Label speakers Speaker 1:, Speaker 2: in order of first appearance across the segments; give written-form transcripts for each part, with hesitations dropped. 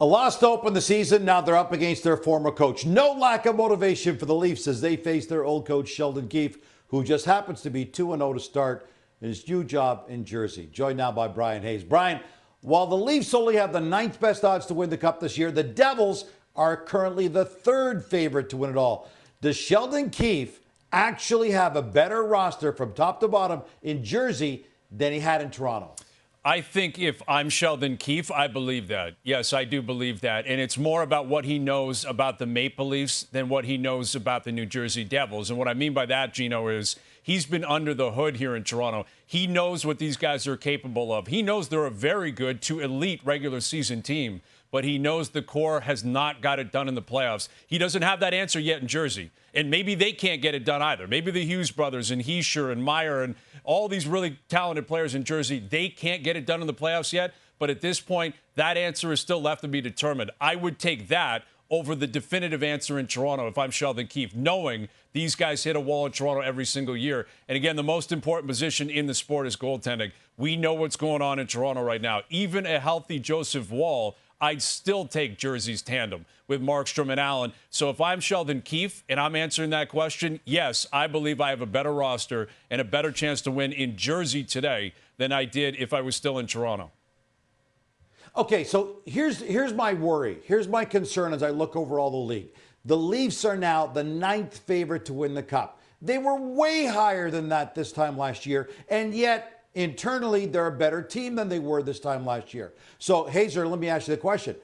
Speaker 1: A loss to open the season. Now they're up against their former coach. No lack of motivation for the Leafs as they face their old coach, Sheldon Keefe, who just happens to be 2-0 to start in his new job in Jersey. Joined now by Bryan Hayes. Bryan, while the Leafs only have the 9th best odds to win the Cup this year, the Devils are currently the 3rd favorite to win it all. Does Sheldon Keefe actually have a better roster from top to bottom in Jersey than he had in Toronto?
Speaker 2: I think if I'm Sheldon Keefe, I believe that. Yes, I do believe that. And it's more about what he knows about the Maple Leafs than what he knows about the New Jersey Devils. And what I mean by that, Gino, is he's been under the hood here in Toronto. He knows what these guys are capable of. He knows they're a very good to elite regular season team, but he knows the core has not got it done in the playoffs. He doesn't have that answer yet in Jersey. And maybe they can't get it done either. Maybe the Hughes brothers and Heischer and Meyer and all these really talented players in Jersey, they can't get it done in the playoffs yet. But at this point, that answer is still left to be determined. I would take that over the definitive answer in Toronto if I'm Sheldon Keefe, knowing these guys hit a wall in Toronto every single year. And again, the most important position in the sport is goaltending. We know what's going on in Toronto right now. Even a healthy Joseph Woll, I'd still take Jersey's tandem with Markstrom and Allen. So if I'm Sheldon Keefe and I'm answering that question, yes, I believe I have a better roster and a better chance to win in Jersey today than I did if I was still in Toronto.
Speaker 1: Okay, so here's my worry. Here's my concern as I look over all the league. The Leafs are now the 9th favorite to win the Cup. They were way higher than that this time last year, and yet internally, they're a better team than they were this time last year. So, Hazer, let me ask you the question.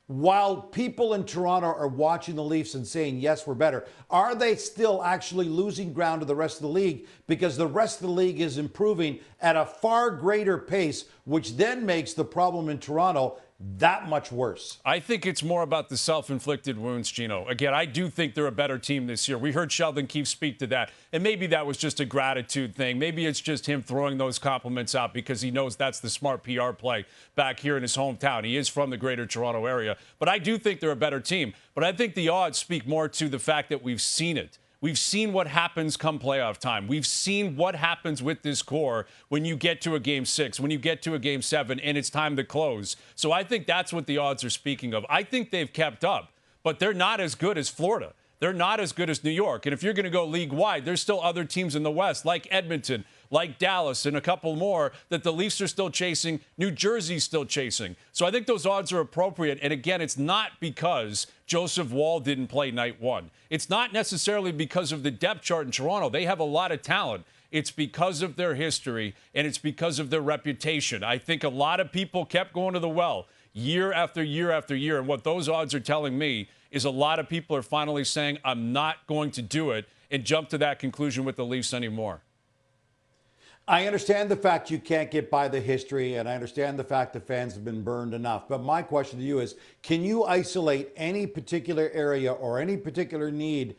Speaker 1: While people in Toronto are watching the Leafs and saying, yes, we're better, are they still actually losing ground to the rest of the league? Because the rest of the league is improving at a far greater pace, which then makes the problem in Toronto that much worse.
Speaker 2: I think it's more about the self-inflicted wounds, Gino. Again, I do think they're a better team this year. We heard Sheldon Keefe speak to that, and maybe that was just a gratitude thing. Maybe it's just him throwing those compliments out because he knows that's the smart PR play back here in his hometown. He is from the greater Toronto area. But I do think they're a better team. But I think the odds speak more to the fact that we've seen it. We've seen what happens come playoff time. We've seen what happens with this core when you get to a Game 6, when you get to a Game 7, and it's time to close. So I think that's what the odds are speaking of. I think they've kept up, but they're not as good as Florida. They're not as good as New York. And if you're going to go league-wide, there's still other teams in the West, like Edmonton, like Dallas, and a couple more that the Leafs are still chasing. New Jersey's still chasing. So I think those odds are appropriate. And again, it's not because Joseph Woll didn't play night one. It's not necessarily because of the depth chart in Toronto. They have a lot of talent. It's because of their history, and it's because of their reputation. I think a lot of people kept going to the well year after year after year. And what those odds are telling me is a lot of people are finally saying, I'm not going to do it, and jump to that conclusion with the Leafs anymore.
Speaker 1: I understand the fact you can't get by the history, and I understand the fact the fans have been burned enough. But my question to you is, can you isolate any particular area or any particular need,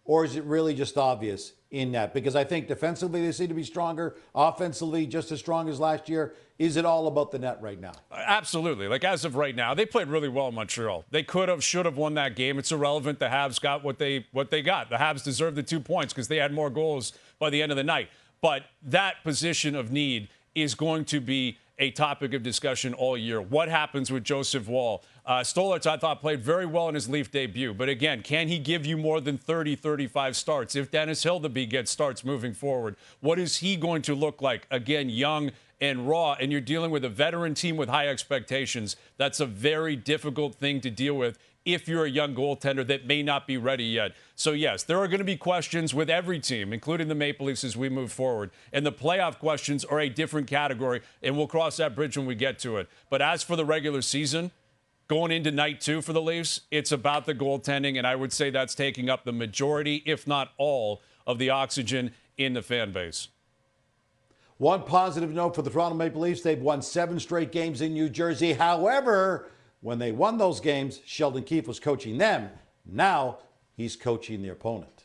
Speaker 1: or is it really just obvious in that? Because I think defensively they seem to be stronger, offensively just as strong as last year. Is it all about the net right now?
Speaker 2: Absolutely. Like, as of right now, they played really well in Montreal. They could have, should have won that game. It's irrelevant. The Habs got what they got. The Habs deserved the 2 points because they had more goals by the end of the night. But that position of need is going to be a topic of discussion all year. What happens with Joseph Woll? Stolitz, I thought, played very well in his Leaf debut. But again, can he give you more than 30, 35 starts? If Dennis Hildeby gets starts moving forward, what is he going to look like? Again, young and raw, and you're dealing with a veteran team with high expectations. That's a very difficult thing to deal with if you're a young goaltender that may not be ready yet. So, yes, there are going to be questions with every team, including the Maple Leafs, as we move forward. And the playoff questions are a different category, and we'll cross that bridge when we get to it. But as for the regular season, going into night 2 for the Leafs, it's about the goaltending, and I would say that's taking up the majority, if not all, of the oxygen in the fan base.
Speaker 1: One positive note for the Toronto Maple Leafs, they've won 7 straight games in New Jersey. However, when they won those games, Sheldon Keefe was coaching them. Now he's coaching the opponent.